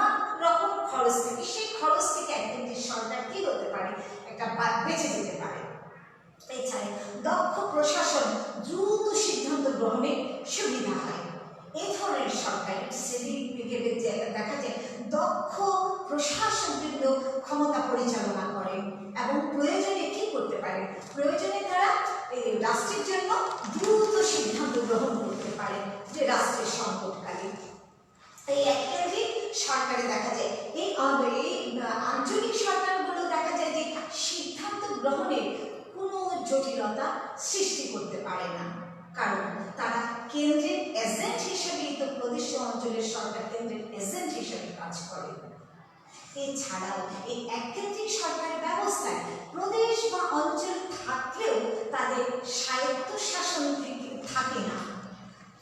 S1: রকম খরচ থাকে। সেই খরচ থেকে এককেন্দ্রিক সরকার কি হতে পারে, একটা বেঁচে যেতে পারে। এছাড়া দক্ষ প্রশাসন, দ্রুত সিদ্ধান্ত গ্রহণে সুবিধা হয়। এই ধরনের সরকারের সিভিক দেখা যায় দক্ষ প্রশাসন কিন্তু ক্ষমতা পরিচালনা করে এবং প্রয়োজনে কি করতে পারে, প্রয়োজনে তারা রাষ্ট্রের জন্য দ্রুত সিদ্ধান্ত গ্রহণ করতে পারে, যে রাষ্ট্রের সংকটকালে। এই এককেন্দ্রিক সরকারে দেখা যায় এই আঞ্চলিক সরকারগুলো দেখা যায় যে সিদ্ধান্ত গ্রহণে কোনো জটিলতা সৃষ্টি করতে পারে না, কারণ তারা কেন্দ্রের এজেন্ট হিসেবেই তো প্রদেশ অঞ্চলের সরকার কেন্দ্রের এজেন্ট হিসেবে কাজ করে। এছাড়াও এই এককেন্দ্রিক সরকারের ব্যবস্থায় প্রদেশ বা অঞ্চল থাকলেও তাদের স্বায়ত্ত শাসন থাকে না।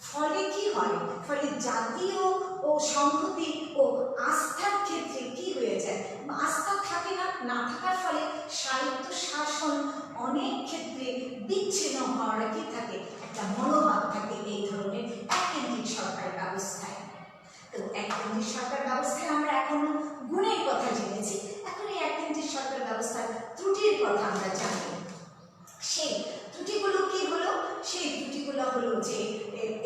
S1: ফলে কি হয়, ফলে জাতীয় ও সংহতি ও আস্থার ক্ষেত্রে কি হয়ে যায়, আস্থা থাকে না, না থাকার ফলে স্বায়ত্ত শাসন অনেক ক্ষেত্রে বিচ্ছিন্ন হওয়ার কি থাকে, একটা মনোভাব থাকে এই ধরনের এককেন্দ্রিক সরকার ব্যবস্থায়। তো এককেন্দ্রিক সরকার ব্যবস্থায় আমরা এখনো গুণের কথা জেনেছি, এখন এই এককেন্দ্রিক সরকার ব্যবস্থার ত্রুটির কথা আমরা জানি। সেই ত্রুটিগুলো কি হলো, সেই ত্রুটিগুলো হলো যে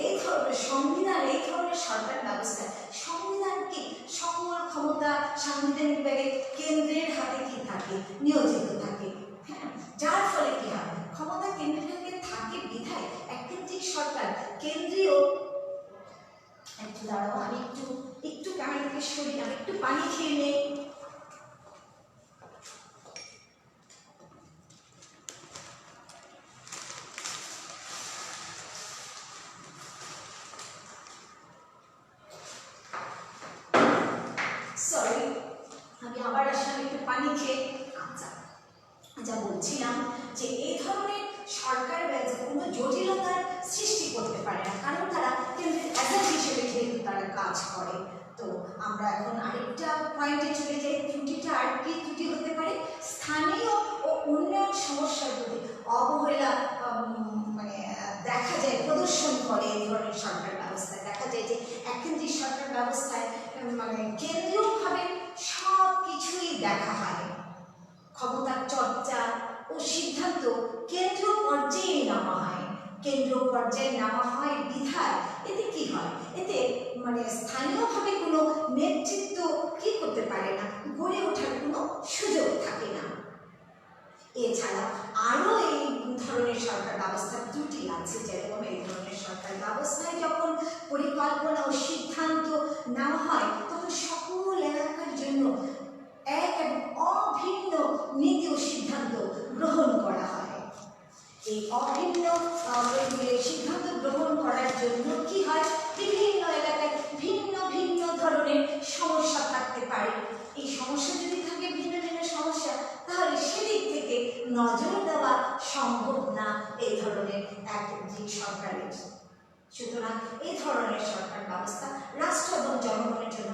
S1: এই ধরনের সংবিধান, এই ধরনের সরকার ব্যবস্থায় সংবিধান কি সকল ক্ষমতা সাংবিধানিকভাবে কেন্দ্রের হাতে কি থাকে, নিয়োজিত থাকে। হ্যাঁ, যার ফলে কি হয়, ক্ষমতা কেন্দ্রের হাতে থাকে বিধায় এককেন্দ্রিক সরকার কেন্দ্রীয়, একটু দাঁড়াও আমি একটু ক্যামেরাকে সরিয়ে আমি একটু পানি খেয়ে নেই। সরি, আমি আবার আসলে একটু পানি খেয়ে। যা বলছিলাম যে এই ধরনের সরকার কোনো জটিলতার সৃষ্টি করতে পারে না, কারণ তারা কেন্দ্রের এজেন্ট হিসেবে যেহেতু তারা কাজ করে। তো আমরা এখন আরেকটা পয়েন্টে চলে যাই, ত্রুটিটা আর কি ত্রুটি হতে পারে, স্থানীয় ও উন্নয়ন সমস্যার প্রতি অবহেলা দেখা যায় প্রদর্শন করে এই ধরনের সরকার ব্যবস্থায়। দেখা যায় যে এককেন্দ্রিক সরকার ব্যবস্থায় কেন্দ্রীয়ভাবে সব কিছুই দেখা হয়, ক্ষমতার চর্চা ও সিদ্ধান্ত কেন্দ্রীয় পর্যায়ে নেওয়া হয়, কেন্দ্রীয় পর্যায়ে নেওয়া হয় বিধায় এতে কি হয়, এতে স্থানীয়ভাবে কোনো নেতৃত্ব কি করতে পারে না, গড়ে ওঠার কোনো সুযোগ থাকে না। এছাড়া আরও এই ধরনের সরকার ব্যবস্থার ত্রুটি আছে, যেরকম এই ধরনের সরকার ব্যবস্থায় যখন পরিকল্পনা ও সিদ্ধান্ত নেওয়া হয় তখন সকল এলাকার জন্য এক এবং অভিন্ন নীতি ও সিদ্ধান্ত গ্রহণ করা হয়। এই অভিন্ন সিদ্ধান্ত গ্রহণ করার জন্য কি হয়, বিভিন্ন এলাকায় ভিন্ন ভিন্ন ধরনের সমস্যা থাকতে পারে। এই সমস্যা যদি থাকে ভিন্ন ভিন্ন সমস্যা, তাহলে সেদিক থেকে নজর দেওয়া সম্ভব না এই ধরনের এককেন্দ্রিক সরকারের। সুতরাং এই ধরনের সরকার ব্যবস্থা রাষ্ট্র এবং জনগণের জন্য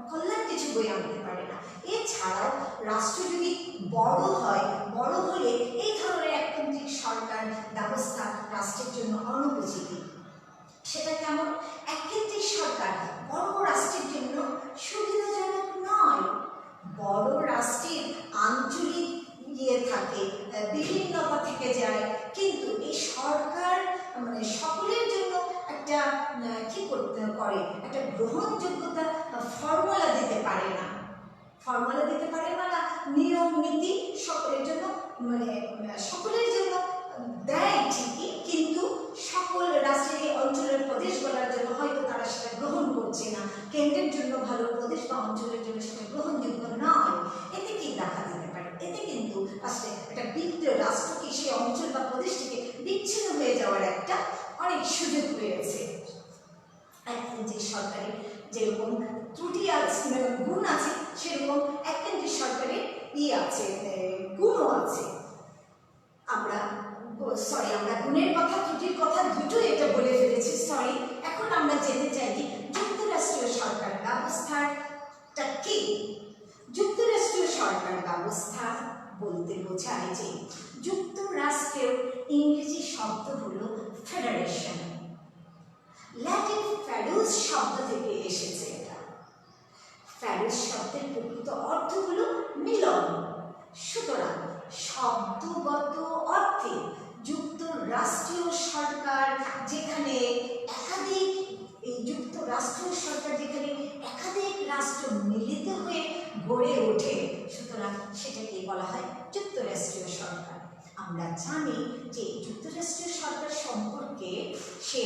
S1: কল্যাণ কিছু বয়ে আনতে পারে না। এছাড়াও রাষ্ট্র যদি বড় হয়, বড় হলে এই ধরনের এককেন্দ্রিক সরকার ব্যবস্থা রাষ্ট্রের জন্য অনুপযোগী। সেটা কেমন, এককেন্দ্রিক সরকার বড় রাষ্ট্রের জন্য সুবিধাজনক নয়। বড় রাষ্ট্রের আঞ্চলিক থাকে, বিভিন্নতা থেকে যায়, কিন্তু এই সরকার সকলের জন্য একটা কি করতে করে, একটা গ্রহণযোগ্যতা ফর্মুলা দিতে পারে না, না নিয়ম নীতি সকলের জন্য সকলের জন্য দেয় ঠিকই, কিন্তু সকল রাষ্ট্রের অঞ্চলের প্রদেশগুলোর জন্য হয়তো তারা সেটা গ্রহণ করছে না, কেন্দ্রের জন্য ভালো, প্রদেশ বা অঞ্চলের জন্য সেটা গ্রহণযোগ্য নয়। এতে কি দেখা দিতে পারে, এতে কিন্তু আসলে একটা রাষ্ট্র কি সেই অঞ্চল বা প্রদেশ থেকে বিচ্ছিন্ন হয়ে যাওয়ার একটা অনেক সুযোগ পেয়েছে। এককেন্দ্রিক সরকারের যেরকম ত্রুটি আছে, গুণ আছে, সেরকম এককেন্দ্রিক সরকারের আছে, গুণও আছে। আমরা গুণের কথা ত্রুটির কথা দুটো এটা বলে ফেলেছি, সরি। এখন আমরা জেনে চাই যে যুক্তরাষ্ট্রীয় সরকার ব্যবস্থাটা কি। যুক্তরাষ্ট্রীয় সরকার ব্যবস্থা বলতে বোঝায় যে যুক্তরাষ্ট্রের ইংরেজি শব্দ হলো ফেডারেশন। ল্যাটিন ফ্যাডুস শব্দ থেকে এসেছে এটা। ফ্যাডুস শব্দের প্রকৃত অর্থ হলো মিলন। সুতরাং শব্দগত অর্থে যুক্তরাষ্ট্রীয় সরকার যেখানে একাধিক রাষ্ট্র মিলিত হয়ে গড়ে ওঠে, সুতরাং সেটাকে বলা হয় যুক্তরাষ্ট্রীয় সরকার। আমরা জানি যে যুক্তরাষ্ট্রীয় সরকার সম্পর্কে সে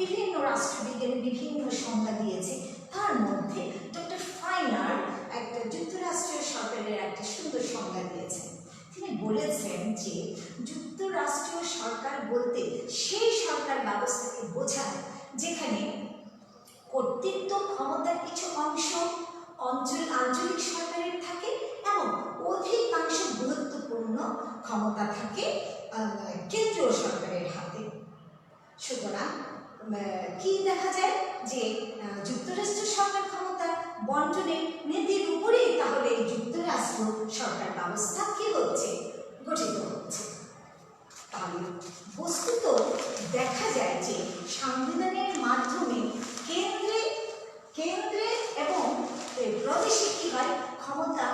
S1: বিভিন্ন রাষ্ট্রবিজ্ঞানী বিভিন্ন সংজ্ঞা দিয়েছে। তার মধ্যে ডক্টর ফাইনার একটা যুক্তরাষ্ট্রীয় সরকারের একটা সুন্দর সংজ্ঞা দিয়েছেন। তিনি বলেছেন যে যুক্তরাষ্ট্রীয় সরকার বলতে সেই সরকার ব্যবস্থাকে বোঝায় যেখানে কর্তৃত্ব ক্ষমতার কিছু অংশ আঞ্চলিক সরকারের থাকে এবং অধিকাংশ গুরুত্বপূর্ণ ক্ষমতা থাকে কেন্দ্রীয় সরকারের হাতে। সুতরাং কি দেখা যায় যে যুক্তরাষ্ট্রীয় সরকার ক্ষমতা বন্টনের নীতির উপরেই তাহলে যুক্তরাষ্ট্র সরকার ব্যবস্থা কি হচ্ছে, গঠিত হচ্ছে। তাহলে বস্তুত দেখা যায় যে সংবিধানের মাধ্যমে কেন্দ্রে এবং প্রদেশে কি হয়, ক্ষমতা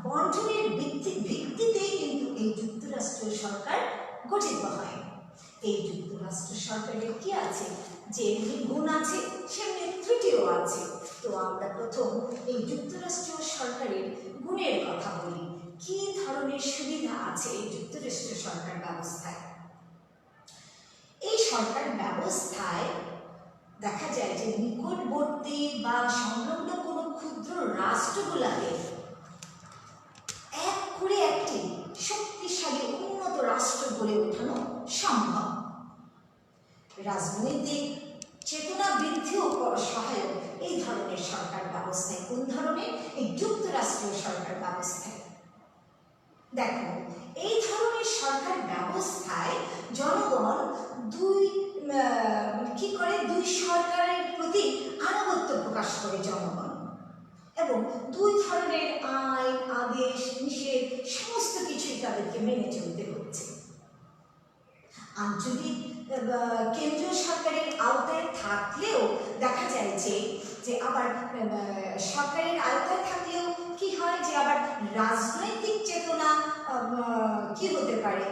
S1: বন্টনের ভিত্তিতেই কিন্তু এই যুক্তরাষ্ট্রীয় সরকার গঠিত হয়। এই যুক্তরাষ্ট্র সরকারের কি আছে, যে গুণ আছে সেমনি ত্রুটিও আছে। তো আমরা প্রথম এই যুক্তরাষ্ট্রীয় সরকারের গুণের কথা বলি। কি ধরনের সুবিধা আছে এই যুক্তরাষ্ট্রীয় সরকার ব্যবস্থায়? এই সরকার ব্যবস্থায় দেখা যায় যে নিকটবর্তী বা সংলগ্ন কোনো ক্ষুদ্র রাষ্ট্রগুলাকে এক করে একটি শক্তিশালী উন্নত রাষ্ট্র গড়ে ওঠানো সম্ভব। রাজনৈতিক চেতনা বৃদ্ধিও সহায়ক এই ধরনের সরকার ব্যবস্থায়। কোন ধরনের? এই যুক্তরাষ্ট্রীয় সরকার ব্যবস্থায়। দেখো, এই ধরনের সরকার ব্যবস্থায় জনগণ দুই সরকারের প্রতি আনুগত্য প্রকাশ করে জনগণ, এবং দুই ধরনের আইন আদেশ নিষেধ সমস্ত কিছুই তাদেরকে মেনে চলতে হচ্ছে। আঞ্চলিক কেন্দ্রীয় সরকারের আওতায় থাকলেও দেখা যায় যে আবার সরকারের আওতায় থাকলেও কি হয়, যে আবার রাজনৈতিক চেতনা কি হতে পারে,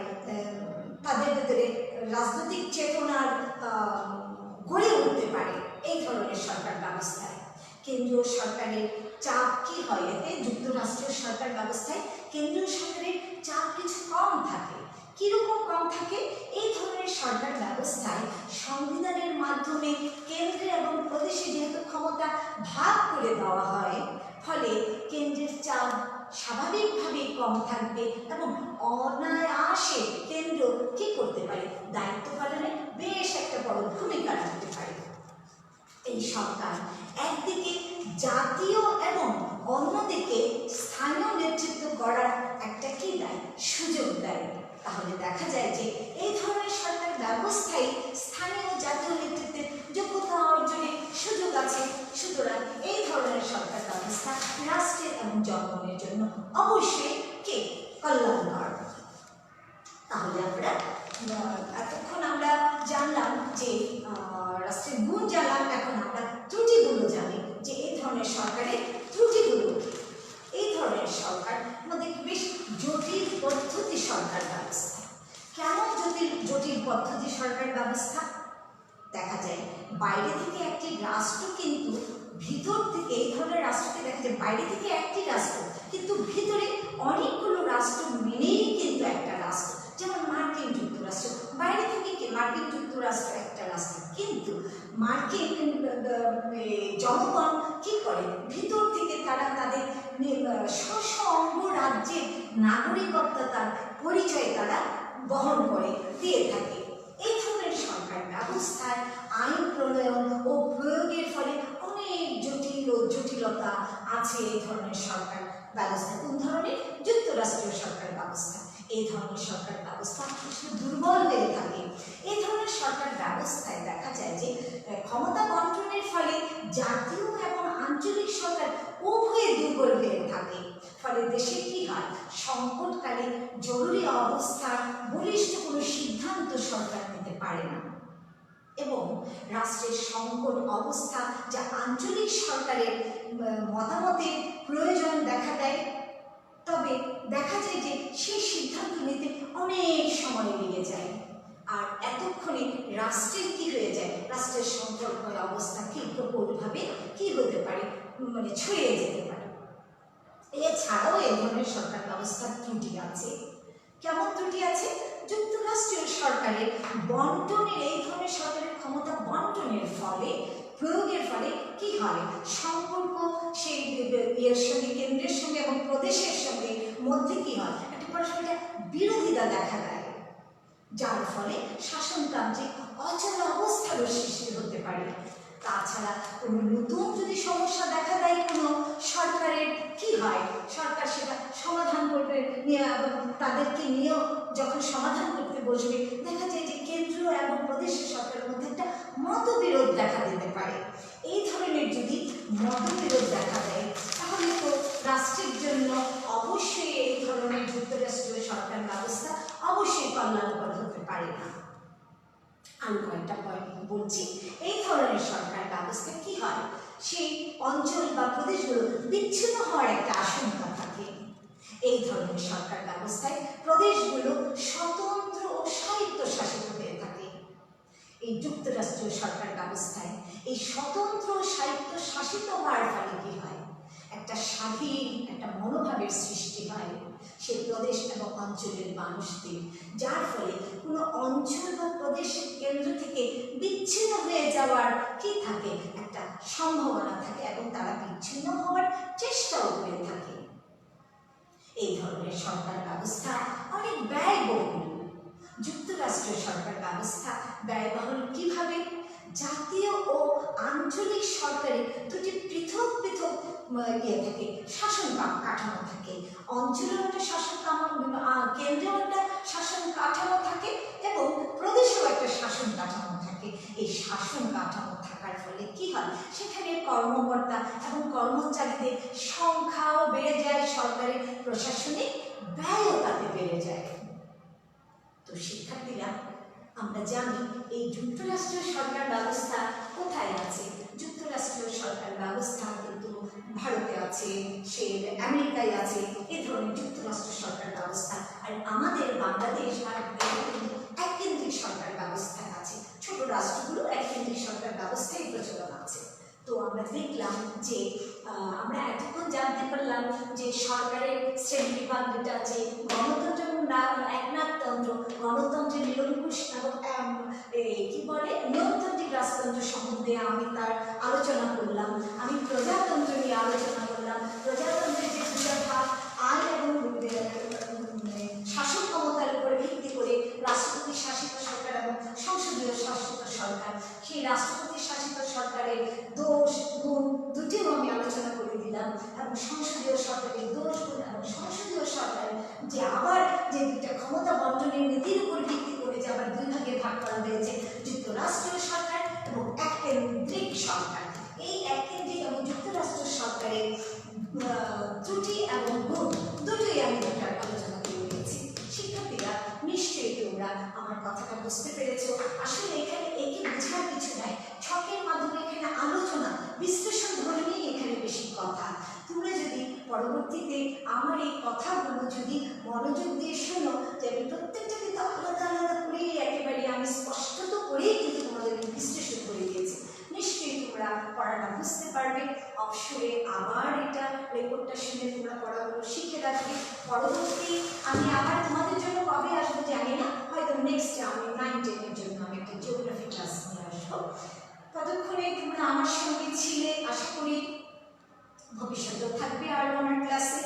S1: তাদের ভেতরে রাজনৈতিক চেতনার গড়ে উঠতে পারে এই ধরনের সরকার ব্যবস্থায়। কেন্দ্রীয় সরকারের চাপ কি হয় এতে? যুক্তরাষ্ট্রীয় সরকার ব্যবস্থায় কেন্দ্রীয় সরকারের চাপ কিছু কম থাকে। কিরকম কম থাকে? এই ধরনের সরকার ব্যবস্থায় সংবিধানের মাধ্যমে কেন্দ্রে এবং প্রদেশে যেহেতু ক্ষমতা ভাগ করে দেওয়া হয়, ফলে কেন্দ্রের চাপ স্বাভাবিকভাবেই কম থাকবে এবং অনায়াসে কেন্দ্র কি করতে পারে, দায়িত্ব পালনে বেশ একটা বড় ভূমিকা রাখতে পারে। এই সরকার একদিকে জাতীয় এবং অন্যদিকে স্থানীয় নেতৃত্ব গড়ার একটা কি দেয়, সুযোগ দেয়। তাহলে দেখা যায় যে এই ধরনের সরকার ব্যবস্থায় স্থানীয় জাতীয় নেতৃত্বের যোগ্যতা অর্জনের সুযোগ আছে। সুতরাং এই ধরনের সরকার ব্যবস্থা রাষ্ট্রের এবং জনগণের জন্য অবশ্যই কে কল্যাণকর। তাহলে আমরা এতক্ষণ আমরা জানলাম যে রাষ্ট্রের গুণ জানলাম, এখন আমরা ত্রুটিগুলো জানি যে এই ধরনের সরকারের ত্রুটিগুলো কি। এই ধরনের সরকার মধ্যে বেশ জটিল পদ্ধতি সরকার ব্যবস্থা। কেন জটিল পদ্ধতি সরকার ব্যবস্থা? দেখা যায় বাইরে থেকে একটি রাষ্ট্র কিন্তু ভিতর থেকে, এই ধরনের রাষ্ট্রকে দেখা যায় বাইরে থেকে একটি রাষ্ট্র কিন্তু ভিতরে অনেকগুলো রাষ্ট্র মিলেই কিন্তু একটা রাষ্ট্র। যেমন মার্কিন যুক্তরাষ্ট্র, বাইরে থেকে মার্কিন যুক্তরাষ্ট্র একটা রাষ্ট্র, কিন্তু মার্কিন জনগণ কি করে, ভিতর থেকে তারা তাদের স্ব অঙ্গ রাজ্যের নাগরিকত্ব তার পরিচয় তারা বহন করে দিয়ে থাকে। এই ধরনের সরকার ব্যবস্থায় আইন প্রণয়ন ও প্রয়োগের ফলে অনেক জটিল ও জটিলতা আছে এই ধরনের সরকার ব্যবস্থা। কোন ধরনের? যুক্তরাষ্ট্রীয় সরকার ব্যবস্থা। এই ধরনের সরকার ব্যবস্থা কিছু দুর্বল হয়ে থাকে। এই ধরনের সরকার ব্যবস্থায় দেখা যায় যে ক্ষমতা বন্টনের ফলে জাতীয় এবং আঞ্চলিক সরকার উভয়ে দুর্বল হয়ে থাকে। ফলে দেশে কি হয়? সংকটকালে জরুরি অবস্থা বলিষ্ঠ কোনো সিদ্ধান্ত সরকার নিতে পারে না এবং রাষ্ট্রের সংকট অবস্থা যা আঞ্চলিক সরকারের মতামতের প্রয়োজন দেখা দেয়, তবে দেখা যায় যে সেই সিদ্ধান্ত নিতে অনেক সময় লেগে যায়। আর এতক্ষণে রাষ্ট্রের কি হয়ে যায়? রাষ্ট্রের সংকটময় অবস্থা কি প্রবলভাবে কি হতে পারে, ছড়িয়ে যেতে পারে। এছাড়াও এই ধরনের সরকার ব্যবস্থার ত্রুটি আছে। কেমন ত্রুটি আছে? যুক্তরাষ্ট্রীয় সরকারের বন্টনের, এই ধরনের সরকারের ক্ষমতা বন্টনের ফলে, প্রয়োগের ফলে কি হয়? সম্পর্ক সেই এর সঙ্গে, কেন্দ্রের সঙ্গে এবং প্রদেশের সঙ্গে মধ্যে কি হয়? একটা পরস্পর বিরোধিতা দেখা দেয়, যার ফলে শাসনতান্ত্রিক অচল অবস্থারও সৃষ্টি হতে পারে। তাছাড়া কোনো নতুন যদি সমস্যা দেখা দেয় কোনো সরকারের, কি হয়? সরকার সেটা সমাধান করবে, তাদেরকে নিয়েও যখন সমাধান করতে বসবে দেখা যায় যে কেন্দ্র এবং প্রদেশের সরকারের মধ্যে একটা মতবিরোধ দেখা দিতে পারে। এই ধরনের যদি মতবিরোধ দেখা দেয় তাহলে তো রাষ্ট্রের জন্য অবশ্যই এই ধরনের যুক্তরাষ্ট্রীয় সরকার ব্যবস্থা অবশ্যই কল্যাণকর হতে পারে না। আমি কয়েকটা পয়েন্ট বলছি। এই ধরনের সরকার ব্যবস্থা কি হয়? সেই অঞ্চল বা প্রদেশগুলো বিচ্ছিন্ন হওয়ার একটা আশঙ্কা থাকে। এই ধরনের সরকার ব্যবস্থায় প্রদেশগুলো স্বতন্ত্র ও স্বায়ত্তশাসিত হয়ে থাকে। এই যুক্তরাষ্ট্রীয় সরকার ব্যবস্থায় এই স্বতন্ত্র ও স্বায়ত্তশাসিত হওয়ার ফলে কি হয়? একটা স্বাধীন একটা মনোভাবের সৃষ্টি হয় সেই প্রদেশ এবং অঞ্চলের মানুষদের, যার ফলে কোনো অঞ্চল বা প্রদেশের কেন্দ্র থেকে বিচ্ছিন্ন হয়ে যাওয়ার কি থাকে? একটা সম্ভাবনা থাকে এবং তারা বিচ্ছিন্ন হওয়ার চেষ্টাও করে থাকে। এই ধরনের সরকার ব্যবস্থা অনেক ব্যয়বহুল। যুক্তরাষ্ট্রীয় সরকার ব্যবস্থা ব্যয়বহুল কিভাবে? জাতীয় ও আঞ্চলিক সরকারের দুটি পৃথক পৃথক থাকে, শাসন কাঠামো থাকে। অঞ্চলেও একটা শাসন কেন্দ্রেও একটা শাসন কাঠামো থাকে এবং প্রদেশেও একটা শাসন কাঠামো থাকে। এই শাসন কাঠামো থাকার ফলে কি হয়? সেখানে কর্মকর্তা এবং কর্মচারীদের সংখ্যাও বেড়ে যায়, সরকারের প্রশাসনিক ব্যয়ও তাতে বেড়ে যায়। তো শিক্ষার্থীরা, আমরা জানি এই যুক্তরাষ্ট্রীয় সরকার ব্যবস্থা কোথায় আছে? যুক্তরাষ্ট্রীয় সরকার ব্যবস্থা কিন্তু ভারতে আছে, সে আমেরিকায় আছে, এ ধরনের যুক্তরাষ্ট্র সরকার ব্যবস্থা। আর আমাদের বাংলাদেশ, ভারতবর্ষ কিন্তু এককেন্দ্রিক সরকার ব্যবস্থায় আছে। ছোট রাষ্ট্রগুলো এককেন্দ্রিক সরকার ব্যবস্থায় প্রচলন আছে। তো আমরা দেখলাম যে আমরা এতক্ষণ জানতে পারলাম যে সরকারের শ্রেণী বিভাগ দুটা আছে, গণতন্ত্র এবং একনায়কতন্ত্র। গণতন্ত্রের নিরঙ্কুশ এবং কি বলে নিয়মতান্ত্রিক রাজতন্ত্র সম্বন্ধে আমি তার আলোচনা করলাম। আমি প্রজাতন্ত্র নিয়ে আলোচনা করলাম। প্রজাতন্ত্রের যে দুটা ভাগ, আইন এবং শাসন ক্ষমতার উপরে ভিত্তি করে রাষ্ট্রপতি শাসিত সরকার এবং সংসদীয় শাসিত সরকার। সেই রাষ্ট্রপতি শাসিত সরকারের দোষ গুণ দুটিও আমি আলোচনা করে দিলাম এবং সংসদীয় সরকারের দোষ গুণ এবং সংসদীয় সরকারের যে আবার যে দুটা ক্ষমতা বন্টনের নীতির উপর ভিত্তি করে যে আবার দুই ভাগে ভাগ করা হয়েছে, যুক্তরাষ্ট্রীয় সরকার এবং এককেন্দ্রিক সরকার। এই এককেন্দ্রিক এবং যুক্তরাষ্ট্রীয় সরকারের ত্রুটি এবং গুণ দুটোই আমি আলোচনা করে দিয়েছি। শিক্ষার্থীরা, নিশ্চয়ই তোমরা আমার কথাটা বুঝতে পেরেছো। আসলে এখানে একে বোঝার কিছু নাই, ছকের মাধ্যমে এখানে আলোচনা বিশ্লেষণ ধর্মী এখানে বেশি কথা। তোমরা যদি পরবর্তীতে আমার এই কথাগুলো যদি মনোযোগ দিয়ে শোনো, যে আমি প্রত্যেকটা কিন্তু আলাদা আলাদা করে একেবারে আমি স্পষ্টত করেই কিন্তু তোমাদেরকে বিশ্লেষণ করে দিয়েছি, নিশ্চয়ই তোমরা পড়াটা বুঝতে পারবে। অবশ্যই আবার এটা রেকর্ডটা শুনে তোমরা পড়াগুলো শিখে রাখবে। পরবর্তী আমি আবার তোমাদের জন্য কবে আসবো জানি না, হয়তো নেক্সট আমি 9-10-এর জন্য আমি একটা জিওগ্রাফি ক্লাস নিয়ে আসবো। ততক্ষণে তোমরা আমার সঙ্গে ছিলে, আশা করি ভবিষ্যতেও থাকবে আরও আমার ক্লাসে।